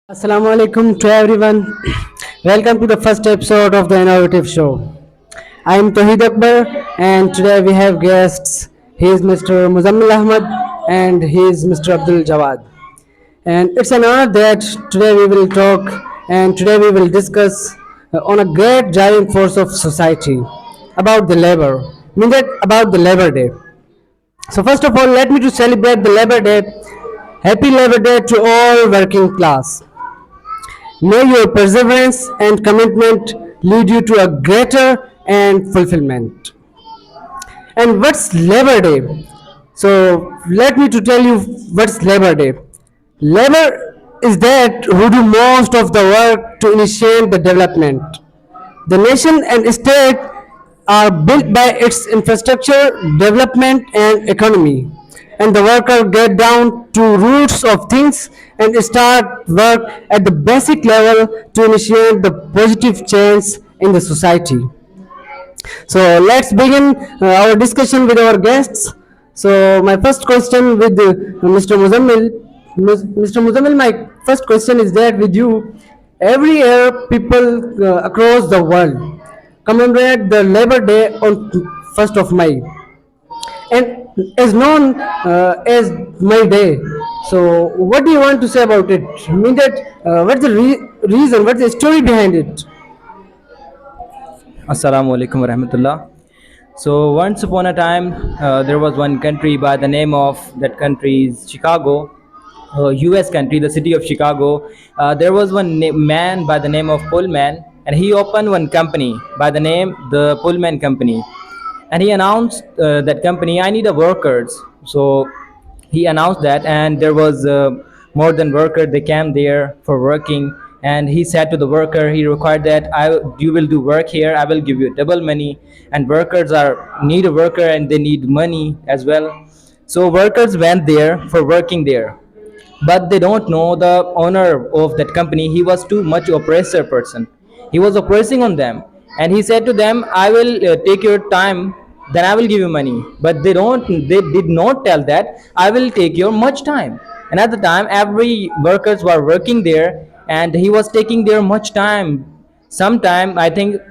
Assalamu alaikum to everyone. Welcome to the first episode of the Innovative Show. I am Toheed Akbar, and today we have guests. He is Mr. Muzammil Ahmed and he is Mr. Abdul Jawwad. And it's an honor that today we will talk and today we will discuss on a great driving force of society about the labor. Mean that about the Labor Day. So first of all, let me to celebrate the Labor Day. Happy Labor Day to all working class. May your perseverance and commitment lead you to a greater and fulfillment. And what's Labor Day? So let me to tell you what's Labor Day. Labor is that who do most of the work to initiate the development. The nation and state are built by its infrastructure, development and economy. And the worker get down to roots of things and start work at the basic level to initiate the positive change in the society. So let's begin our discussion with our guests. So my first question with Mr. Muzammil. Mr. Muzammil, my first question is that with you, every year people across the world commemorate the Labor Day on 1st of May and is known as my day. So what do you want to say about it? I mean that what's the reason, what's the story behind it? Assalamu alaikum warahmatullah. So once upon a time, there was one country by the name of that country is Chicago, U.S. country, the city of Chicago. There was one man by the name of Pullman, and he opened one company by the name the Pullman Company, and he announced that company, I need a workers. So he announced that, and there was more than worker. They came there for working, and he said to the worker, he required that you will do work here. I will give you double money, and workers are need a worker and they need money as well. So workers went there for working there, but they don't know the owner of that company. He was too much oppressor person. He was oppressing on them, and he said to them, I will take your time, then I will give you money. But they did not tell that I will take your much time. And at the time every workers were working there, and he was taking their much time. Sometime I think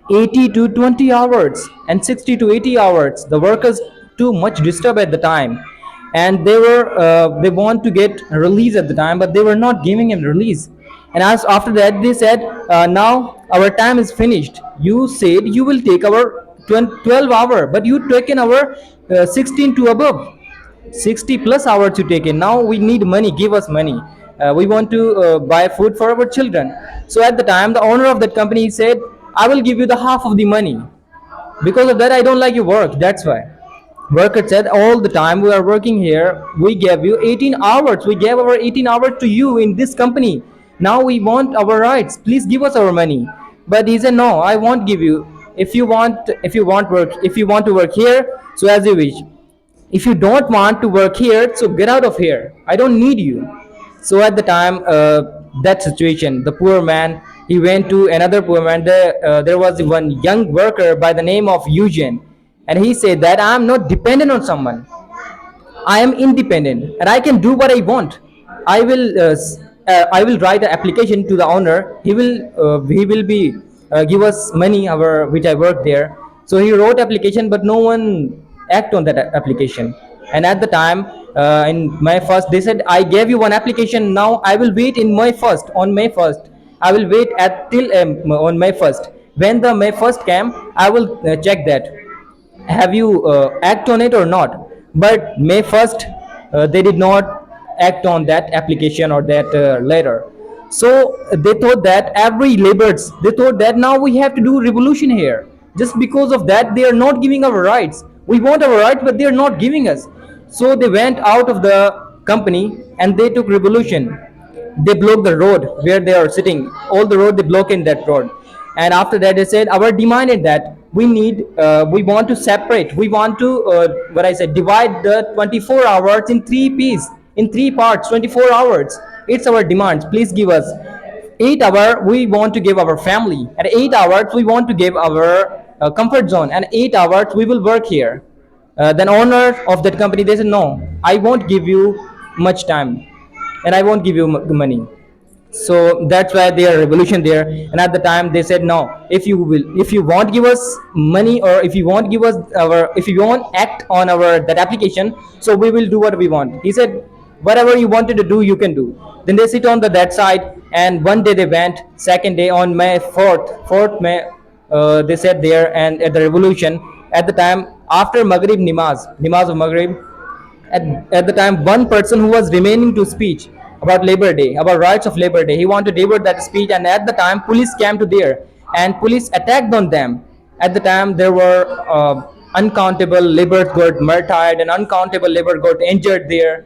80 to 20 hours and 60 to 80 hours. The workers too much disturbed at the time, and they want to get release at the time, but they were not giving him release. And as after that they said, now our time is finished. You said you will take our 12 hour, but you taken our 16 to above 60 plus hours you taken. Now we need money, give us money. We want to buy food for our children. So at the time the owner of that company said, I will give you the half of the money. Because of that I don't like your work, that's why. Worker said, all the time we are working here, we gave you 18 hours, we gave our 18 hours to you in this company. Now we want our rights, please give us our money. But he said, no, I won't give you. If you want to work here, so as you wish. If you don't want to work here, so get out of here, I don't need you. So at the time, that situation, the poor man, he went to another poor man. There was one young worker by the name of Eugene, and he said that I am not dependent on someone, I am independent and I can do what I want. I will write an application to the owner. He will be give us money our which I work there. So he wrote application, but no one act on that application. And at the time, in May 1st, they said, I gave you one application. Now I will wait in May 1st. On May 1st, I will wait at till on May 1st. When the May 1st came, I will check that have you act on it or not. But May 1st, they did not act on that application or that letter. So they thought that every laborers, they thought that now we have to do revolution here. Just because of that they are not giving our rights. We want our rights, but they are not giving us. So they went out of the company and they took revolution. They blocked the road where they are sitting, all the road they block in that road. And after that they said, our demand is that we want to separate, we want to what I said, divide the 24 hours in three pieces, in three parts, 24 hours. It's our demands, please give us 8 hours we want to give our family, and 8 hours we want to give our comfort zone, and 8 hours we will work here. Then owner of that company, they said, no, I won't give you much time, and I won't give you money. So that's why they are revolution there. And at the time they said, no, if you won't give us money, or if you won't give us our, if you won't act on our that application, so we will do what we want. He said, whatever you wanted to do, you can do. Then they sit on the that side, and one day they went, second day on May 4th May, they sat there and at the revolution. At the time, after Maghrib Nimaz of Maghrib, at the time, one person who was remaining to speech about Labor Day, about rights of Labor Day, he wanted to deliver that speech, and at the time police came to there, and police attacked on them. At the time there were uncountable laborers got martyred and uncountable labor got injured there,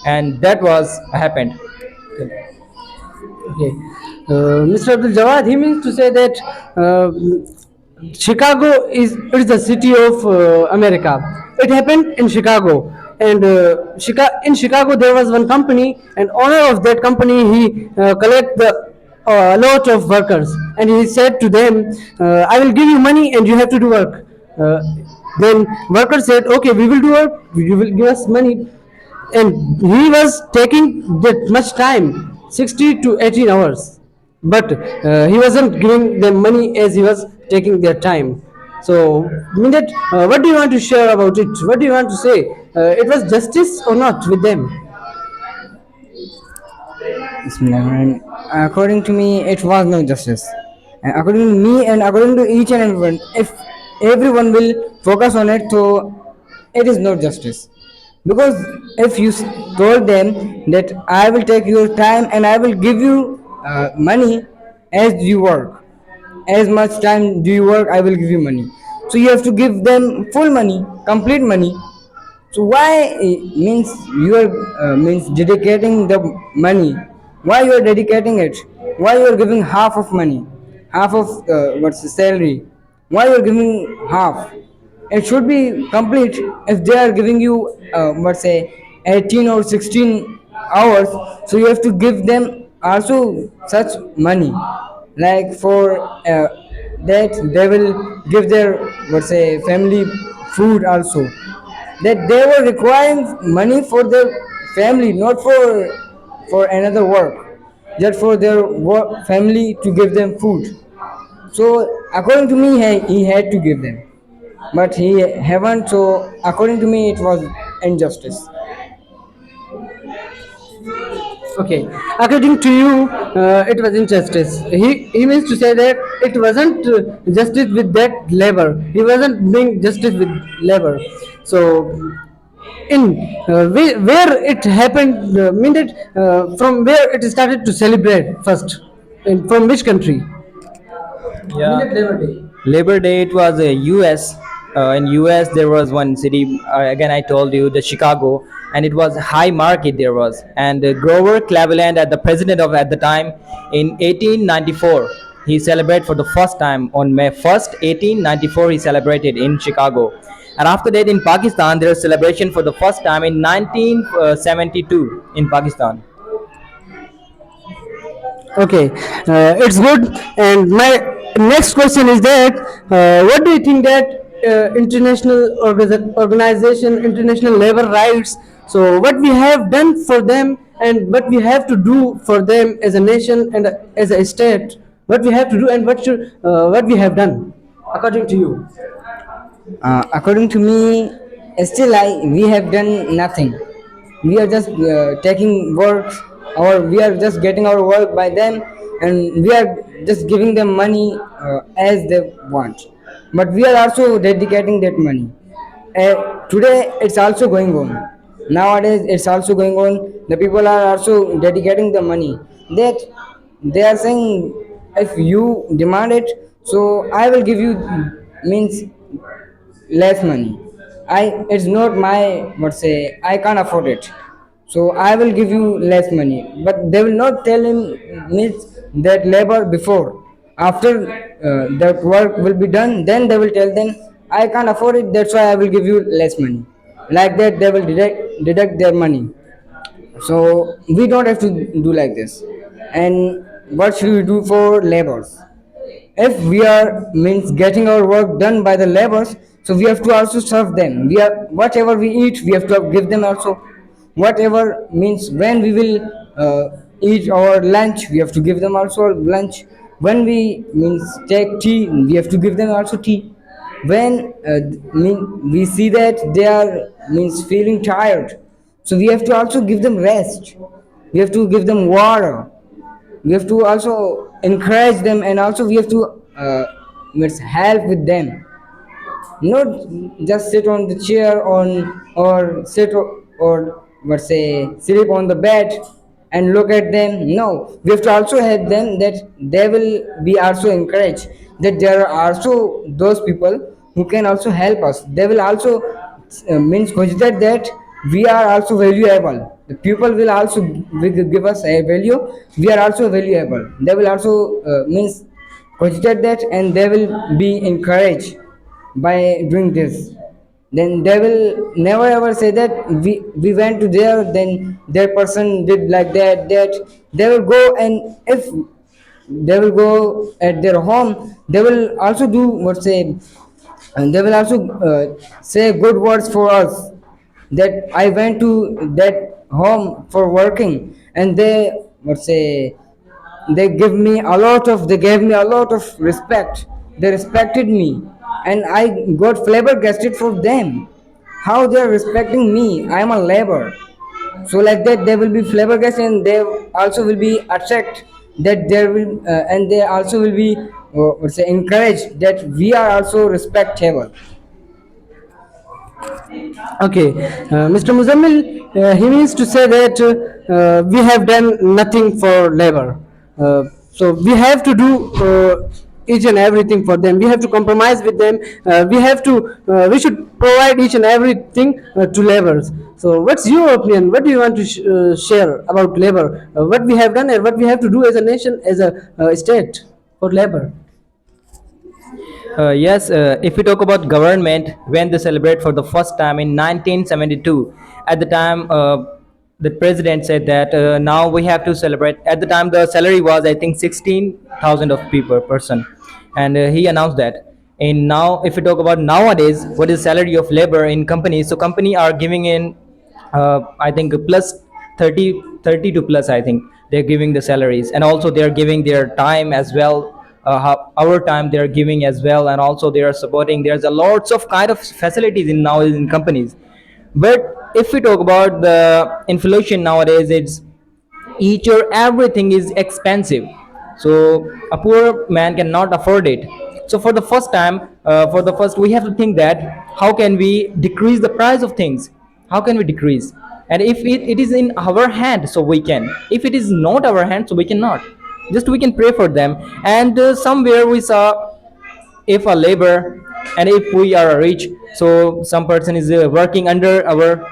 and that was happened. Okay. Mr. Abdul Jawad, he means to say that Chicago is the city of America. It happened in Chicago, and in Chicago there was one company, and owner of that company he collect the a lot of workers, and he said to them, "I will give you money, and you have to do work." Uh, then workers said, "Okay, we will do work. You will give us money." And he was taking that much time, 60 to 18 hours, but he wasn't giving them money as he was taking their time. So Mindet, what do you want to share about it? What do you want to say? It was justice or not with them? Bismillahirrahmanirrahim. According to me, it was no justice. And according to me, and according to each and everyone, if everyone will focus on it, so it is not justice. Because if you told them that I will take your time and I will give you money as you work, as much time do you work, I will give you money. So you have to give them full money, complete money. So why means you are means dedicating the money? Why you are dedicating it? Why you are giving half of money, half of what's the salary? Why you are giving half? It should be complete. If they are giving you what's say 18 or 16 hours, so you have to give them also such money. Like for that they will give their what's say family food also, that they were requiring money for their family, not for another work, just for their work, family to give them food. So according to me, he had to give them, but he haven't. So according to me, it was injustice. Okay, according to you, it was injustice. He means to say that it wasn't justice with that labor. He wasn't doing justice with labor. So in where it happened, mean that from where it started to celebrate first, from which country? Mean Yeah. that Labor Day. Labor Day, it was a US. In US there was one city, again I told you, the Chicago, and it was high market there was, and Grover Cleveland, at the president of at the time, in 1894 he celebrated for the first time on May 1st, 1894 he celebrated in Chicago. And after that in Pakistan there is celebration for the first time in 1972 in Pakistan. Okay, it's good. And my next question is that what do you think that international organization, international labor rights? So what we have done for them and what we have to do for them as a nation and as a state, what we have to do and what we have done, according to you? According to me, still we have done nothing. We are just taking work, or we are just getting our work by them, and we are just giving them money as they want. But we are also dedicating that money. Today, it's also going on. Nowadays, it's also going on. The people are also dedicating the money. That they are saying, if you demand it, so I will give you means less money. It's not my what say, I can't afford it, so I will give you less money. But they will not tell him means that labor before, after that work will be done, then they will tell them I can't afford it, that's why I will give you less money. Like that they will deduct their money. So we don't have to do like this. And what should we do for labors? If we are means getting our work done by the laborers, so we have to also serve them. We are whatever we eat, we have to give them also. Whatever means when we will eat our lunch, we have to give them also lunch. When we means take tea, we have to give them also tea. When we see that they are means feeling tired, so we have to also give them rest. We have to give them water. We have to also encourage them, and also we have to means help with them, not just sit on the chair on or or what say sleep on the bed and look at them. No, we have to also help them, that they will be also encouraged that there are also those people who can also help us. They will also means consider that we are also valuable. The people will also give us a value. We are also valuable. They will also means consider that, and they will be encouraged by doing this. Then they will never ever say that we went to there, then their person did like that. They will go, and if they will go at their home, they will also do what say, and they will also say good words for us, that I went to that home for working, and they what say, they gave me a lot of respect. They respected me, and I got flabbergasted for them, how they are respecting me. I am a labor. So like that they will be flabbergasted, and they also will be attract, that there will and they also will be what's say encouraged, that we are also respectable. Okay, Mr. Muzammil, he means to say that we have done nothing for labor. So we have to do each and everything for them. We have to compromise with them. We should provide each and everything to laborers. So what's your opinion? What do you want to share about labor? What we have done and what we have to do as a nation, as a state for labor? Yes, if we talk about government, when they celebrate for the first time in 1972, at the time the president said that now we have to celebrate. At the time, the salary was I think 16,000 of people person, and he announced that. And now, if we talk about nowadays, what is salary of labor in companies? So company are giving in I think plus 30 to plus, I think they're giving the salaries, and also they're giving their time as well. Our time they're giving as well, and also they are supporting. There's a lots of kind of facilities in now in companies. But if we talk about the inflation nowadays, it's each or everything is expensive, so a poor man cannot afford it. So for the first time, for the first, we have to think that how can we decrease the price of things, how can we decrease. And if it is in our hand, so we can. If it is not our hand, so we cannot. Just we can pray for them. And somewhere we saw, if a labor, and if we are rich, so some person is working under our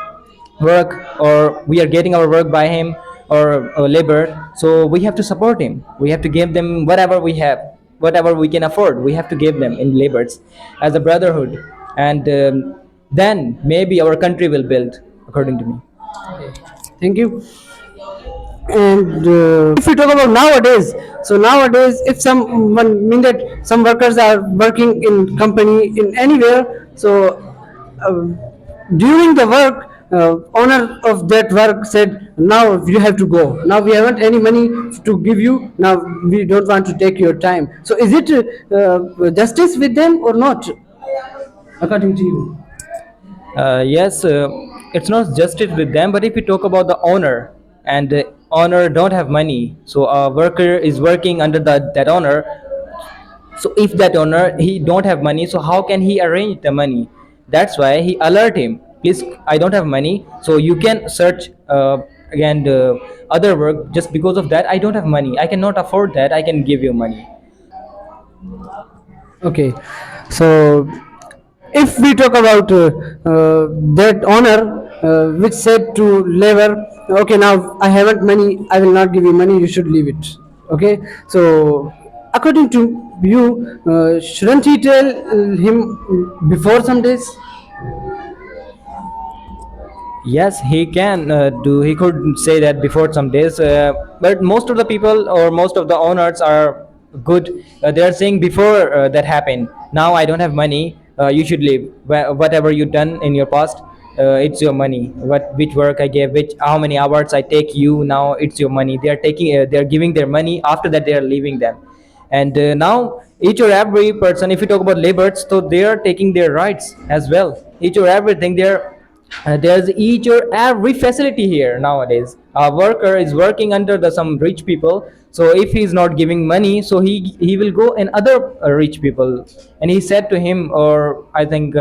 work, or we are getting our work by him, or labor, so we have to support him. We have to give them whatever we have, whatever we can afford, we have to give them in labors as a brotherhood. And then maybe our country will build, according to me. Thank you. And if we talk about nowadays, so nowadays, if someone mean that some workers are working in company in anywhere, so uh, during the work, owner of that work said, now you have to go. Now we haven't any money to give you. Now we don't want to take your time. So is it justice with them or not, according to you? Yes, it's not just it with them, but if we talk about the owner, and the owner don't have money, so a worker is working under that owner. So if that owner he don't have money, so how can he arrange the money? That's why he alert him, please, I don't have money, so you can search again the other work. Just because of that, I don't have money, I cannot afford that, I can give you money. Okay, so if we talk about that owner which said to labor, okay, now I haven't money, I will not give you money, you should leave it. Okay, so according to you, shouldn't he tell him before some days? Yes, he can do. He could say that before some days, but most of the people or most of the owners are good. They are saying before that happened. Now I don't have money. You should leave. Whatever you done in your past, it's your money. What which work I gave, which how many hours I take you. Now it's your money. They are taking, they are giving their money. After that, they are leaving them. And now each or every person, if you talk about laborers, so they are taking their rights as well. Each or everything, there's each or every facility here nowadays. A worker is working under the some rich people, so if he's not giving money, so he will go and other rich people. And he said to him, or I think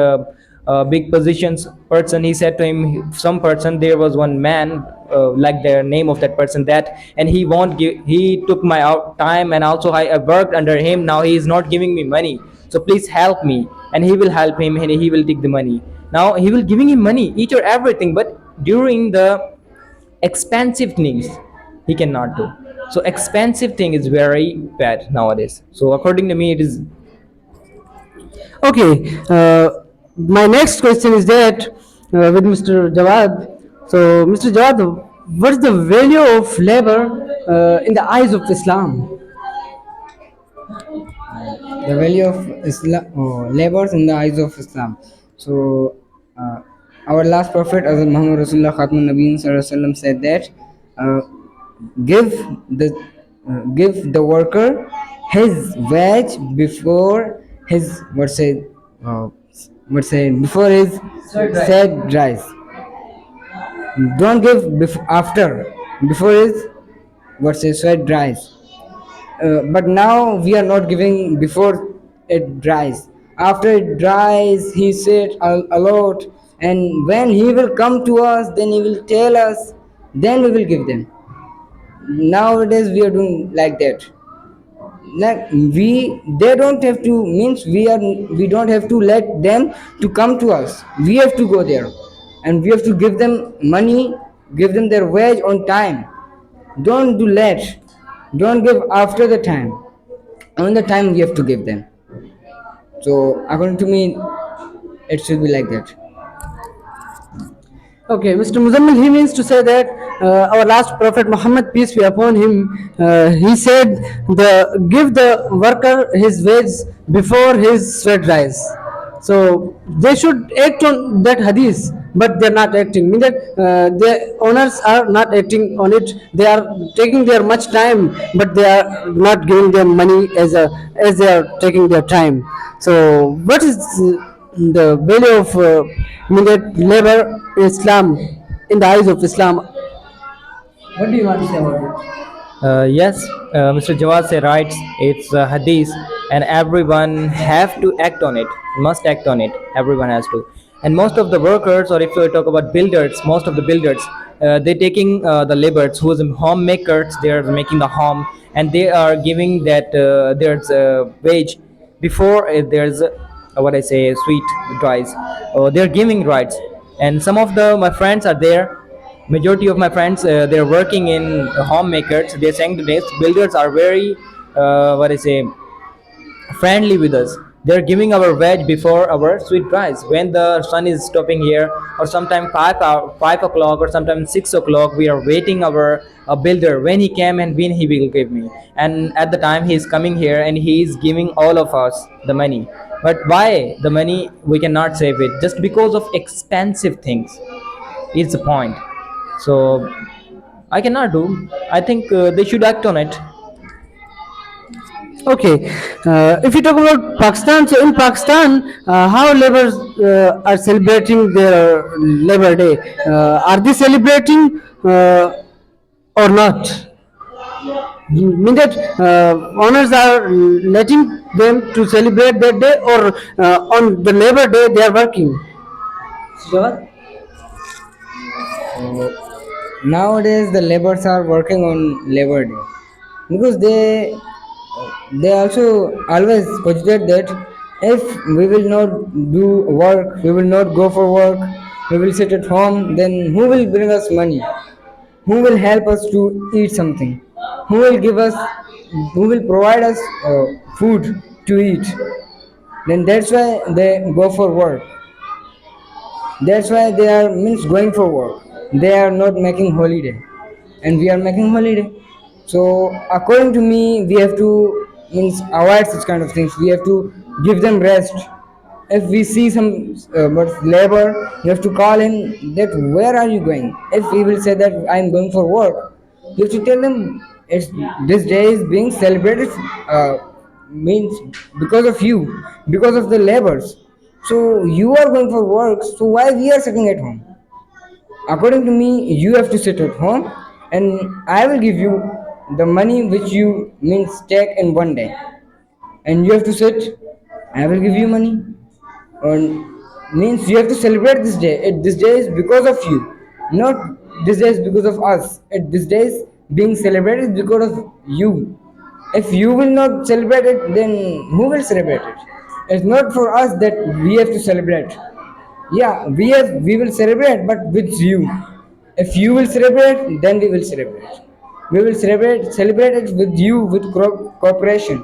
big positions person, he said to him, some person, there was one man, like the name of that person, that, and he won't give, he took my out time, and also I worked under him. Now he is not giving me money, so please help me. And he will help him, and he will take the money. Now he will giving him money, each or everything, but during the expensive things he cannot do. So expensive thing is very bad nowadays. So according to me, it is. Okay, my next question is that with Mr. Jawad. So, Mr. Jawad, what's the value of labor in the eyes of Islam? The value of Islam, labors in the eyes of Islam. So, our last prophet, Hazrat Muhammad Rasulullah Khatmun Nabiyyin Sallallahu Alaihi Wasallam said that uh, give the give the worker his wage before his uh, before his said rise. Don't give after before his sweat dries. But now we are not giving before it dries. After it dries, he said a lot, and when he will come to us, then he will tell us, then we will give them. Nowadays we are doing like that. Like they don't have to, means we don't have to let them to come to us. We have to go there, and we have to give them money, give them their wage on time. Don't do late. Don't give after the time. On the time we have to give them. So according to me, it should be like that. Okay, Mr. Muzammil, he means to say that our last prophet Muhammad, peace be upon him, he said, give the worker his wage before his sweat rise. So they should act on that hadith, but they are not acting. Mean that the owners are not acting on it. They are taking their much time, but they are not giving them money as they are taking their time. So what is the value of millet labor in Islam, in the eyes of Islam? What do you want to say about it? Yes, Mr. Jawad said right. It's a hadith, and everyone have to act on it. Must act on it. Everyone has to. And most of the workers, or if we talk about builders, most of the builders, they taking the laborers who is homemakers. They are making the home, and they are giving that there's a wage before there's what I say sweet dries. They're giving rights, and some of the my friends are there. Majority of my friends, they're working in homemakers. They're saying that these builders are very what I say friendly with us. They're giving our veg before our sweet rice when the sun is stopping here, or sometime 5 o'clock, or sometimes 6 o'clock. We are waiting our a builder when he came and when he will give me. And at the time he is coming here and he is giving all of us the money. But why the money we cannot save it? Just because of expensive things is the point. So I cannot do. I think they should act on it. Okay, if you talk about Pakistan, so in Pakistan, how laborers are celebrating their Labor Day? Are they celebrating or not? Mean that owners are letting them to celebrate that day, or on the Labor Day they are working. Sure. Nowadays the laborers are working on Labor Day because they also always cogitate that if we will not do work, we will not go for work, we will sit at home, then who will bring us money? Who will help us to eat something? Who will give us, who will provide us food to eat? Then that's why they go for work. That's why they are means going for work. They are not making holiday, and we are making holiday. So according to me, we have to means avoid such kind of things. We have to give them rest, If we see some but labor, you have to call him that where are you going. If he will say that I am going for work, you have to tell them it's this day is being celebrated, uh, means because of you, because of the labors. So you are going for work, so why we are sitting at home? According to me, you have to sit at home, and I will give you the money which you means take in one day, and you have to sit. I will give you money, or means you have to celebrate this day. This day is because of you, not this day is because of us. This day is being celebrated because of you. If you will not celebrate it, then who will celebrate it? It's not for us that we have to celebrate. Yeah, we will celebrate, but with you. If you will celebrate, then we will celebrate. We will celebrate it with you, with cooperation.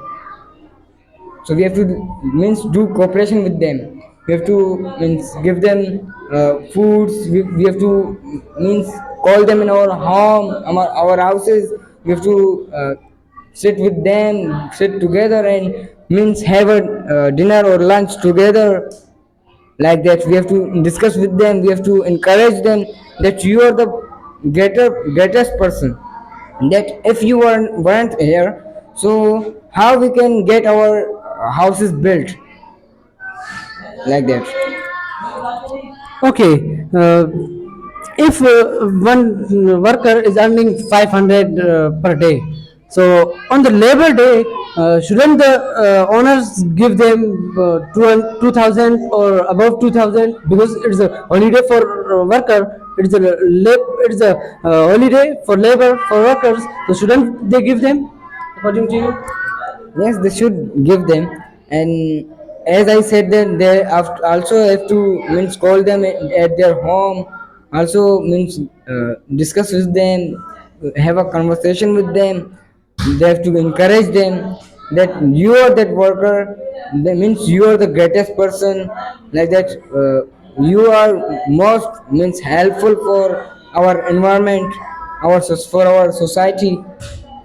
So we have to means do cooperation with them. We have to means give them foods. We have to means call them in our home, our houses. We have to sit with them, sit together, and means have a dinner or lunch together. Like that, we have to discuss with them. We have to encourage them that you are the greatest person. That if you weren't here, so how we can get our houses built, like that. Okay, if one worker is earning 500 per day, so on the labor day, shouldn't the owners give them 2000 or above 2000, because it's a holiday for worker, it's a holiday for labor for workers, so shouldn't they give them, according to you? Yes, they should give them. And as I said, that they also have to means call them at their home. Also means discuss with them, have a conversation with them. They have to encourage them that you are that worker. That means you are the greatest person. Like that, you are most means helpful for our environment, for our society.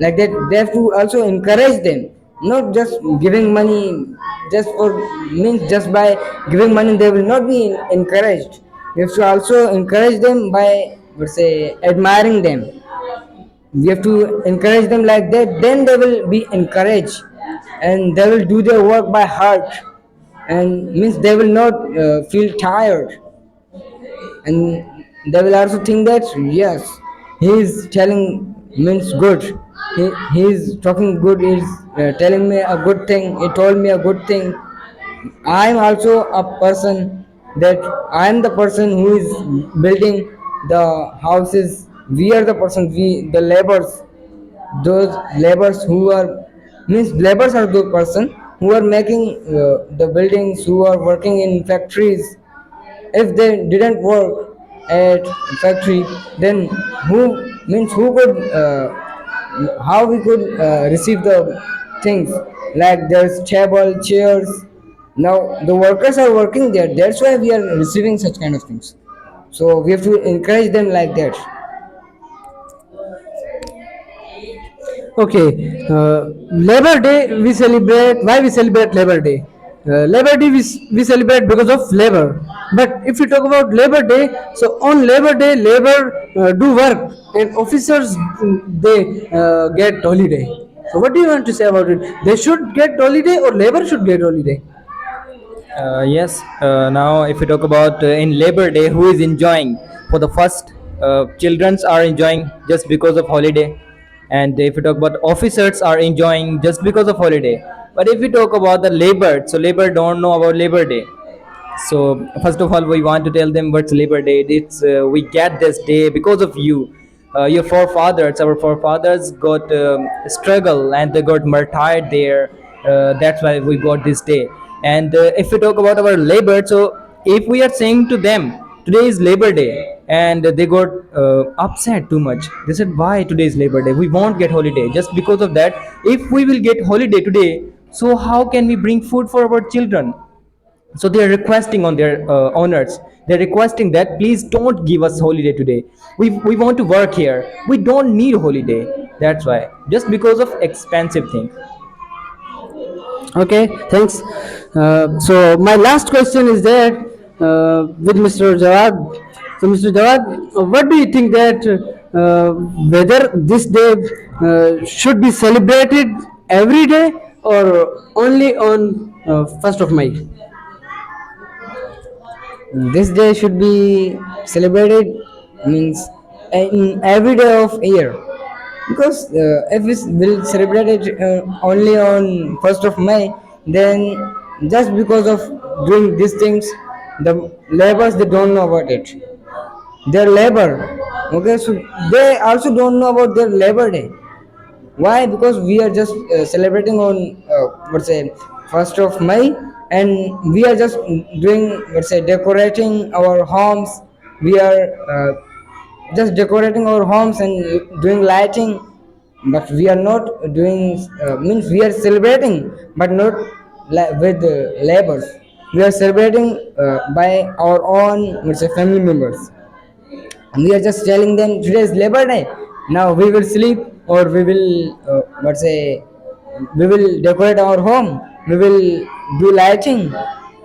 Like that, they have to also encourage them, not just giving money. Just for means just by giving money they will not be encouraged. You have to also encourage them by, let's say, admiring them. We have to encourage them like that, then they will be encouraged, and they will do their work by heart, and means they will not feel tired. And they will also think that yes, he is telling means good. He is talking good. He is telling me a good thing. He told me a good thing. I am also a person, that I am the person who is building the houses. We are the person, we the laborers. Those laborers who are means laborers are the person who are making the buildings, who are working in factories. If they didn't work at factory, then who means who could how we could receive the things, like there's table, chairs. Now the workers are working there, that's why we are receiving such kind of things. So we have to encourage them like that. Okay, Labor Day we celebrate. Why we celebrate Labor Day? Labor Day we celebrate because of labor. But if we talk about Labor Day, so on Labor Day, labor do work, and officers they get holiday. So what do you want to say about it? They should get holiday, or labor should get holiday? Yes. Now, if we talk about in Labor Day, who is enjoying? For the first, childrens are enjoying just because of holiday, and if we talk about officers are enjoying just because of holiday. But if we talk about the labor, so labor don't know about Labor Day. So first of all, we want to tell them what's Labor Day. It's we get this day because of you. Your forefathers, our forefathers got struggle and they got martyred there. That's why we got this day. And if we talk about our labor, so if we are saying to them today is Labor Day, and they got upset too much. They said, why today is Labor Day? We won't get holiday just because of that. If we will get holiday today, so how can we bring food for our children? So they are requesting on their owners, they're requesting that please don't give us holiday today. We want to work here, we don't need holiday. That's why, just because of expensive thing. Okay, thanks. So my last question is that with Mr. Jawad. So Mr. Jawad, what do you think that whether this day should be celebrated every day or only on 1st of May? This day should be celebrated means in every day of year, because if we will celebrate it only on 1st of May, then just because of doing these things, the laborers they don't know about it. Their labor, okay, so they also don't know about their labor day. Why? Because we are just celebrating on what's say 1st of May, and we are just doing, let's say, decorating our homes. We are just decorating our homes and doing lighting, but we are not doing means we are celebrating, but not with labors. We are celebrating by our own, let's say, family members, and we are just telling them today is labor day, now we will sleep, or we will let's say we will decorate our home, we will do lighting.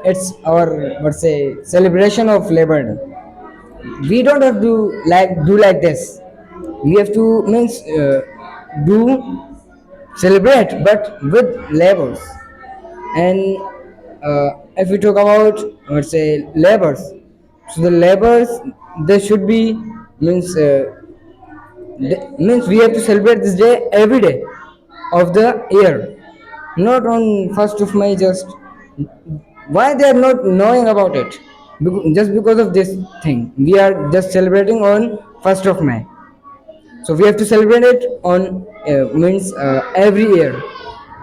It's our, let's say, celebration of labor day. We don't have to like this. We have to means do celebrate but with labors. And if we talk about, let's say, labors, so the labors, they should be means means we have to celebrate this day every day of the year, not on 1st of May. Just why they are not knowing about it? Just because of this thing we are just celebrating on 1st of May. So we have to celebrate it on means every year,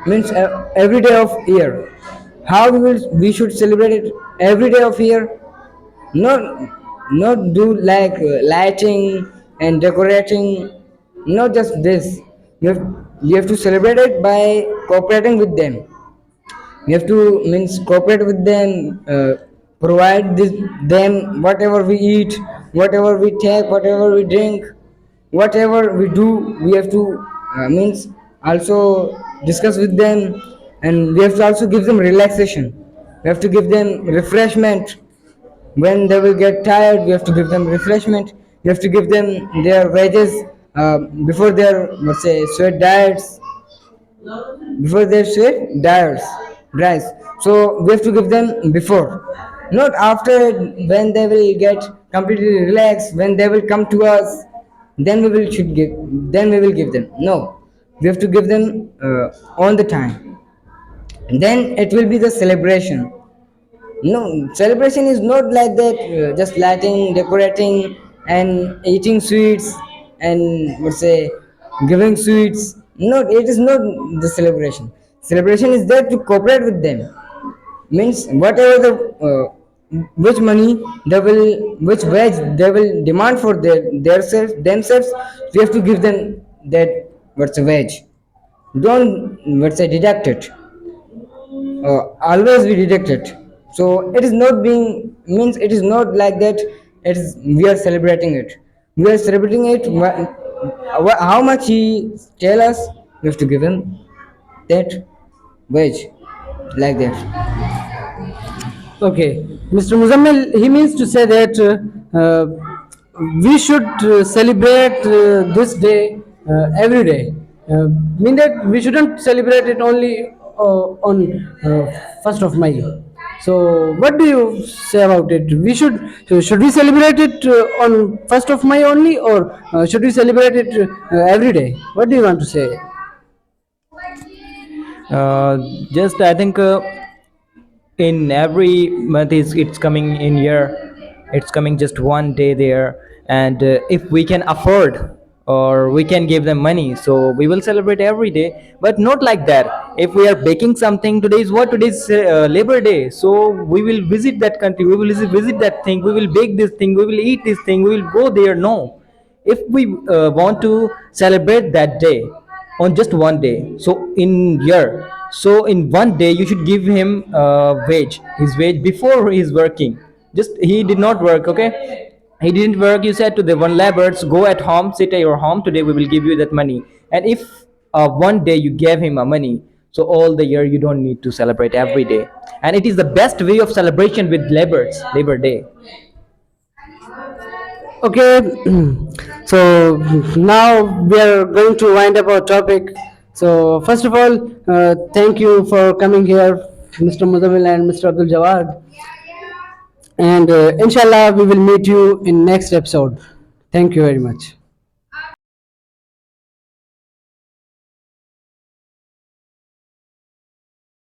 means every day of year. How we should celebrate it every day of year? Not do like lighting and decorating, not just this. You have to celebrate it by cooperating with them. We have to means cooperate with them, provide them whatever we eat, whatever we take, whatever we drink, whatever we do. We have to means also discuss with them, and we have to also give them relaxation. We have to give them refreshment. When they will get tired, we have to give them refreshment. We have to give them their wages before their, let's say, sweat diets, before their sweat diets dries. So we have to give them before, not after. When they will get completely relaxed, when they will come to us, then we will should give, then we will give them. No, we have to give them on the time, then it will be the celebration. No, celebration is not like that, just lighting, decorating, and eating sweets, and let's say giving sweets. No, it is not the celebration. Celebration is there to cooperate with them. Means whatever the which money they will, which wage they will demand for themselves, we have to give them that, what's a wage. Don't, let's say, deduct it, always be rejected. So it is not being, means it is not like that. It is, we are celebrating it. We are celebrating it. How much he tell us, we have to give him that wage, like that. Okay, Mr. Muzammil, he means to say that we should celebrate this day every day. Mean that we shouldn't celebrate it only on 1st of May. So, what do you say about it? Should we celebrate it on 1st of May only, or should we celebrate it every day? What do you want to say? Uh, just I think in every month is it's coming in year, it's coming just one day there, and if we can afford or we can give them money, so we will celebrate every day, but not like that. If we are baking something, today is what, today is labor day, so we will visit that country, we will visit that thing, we will bake this thing, we will eat this thing, we will go there. No, if we want to celebrate that day on just one day, so in year, so in one day you should give him wage, his wage before he is working. Just he did not work, okay, he didn't work, you said to the one laborers, go at home, sit at your home, today we will give you that money. And if one day you gave him a money, So all the year you don't need to celebrate every day, and it is the best way of celebration with Labor Day. Okay, so now we are going to wind up our topic. So first of all, thank you for coming here, Mr. Muzammil and Mr. Abdul Jawad. And inshallah, we will meet you in next episode. Thank you very much.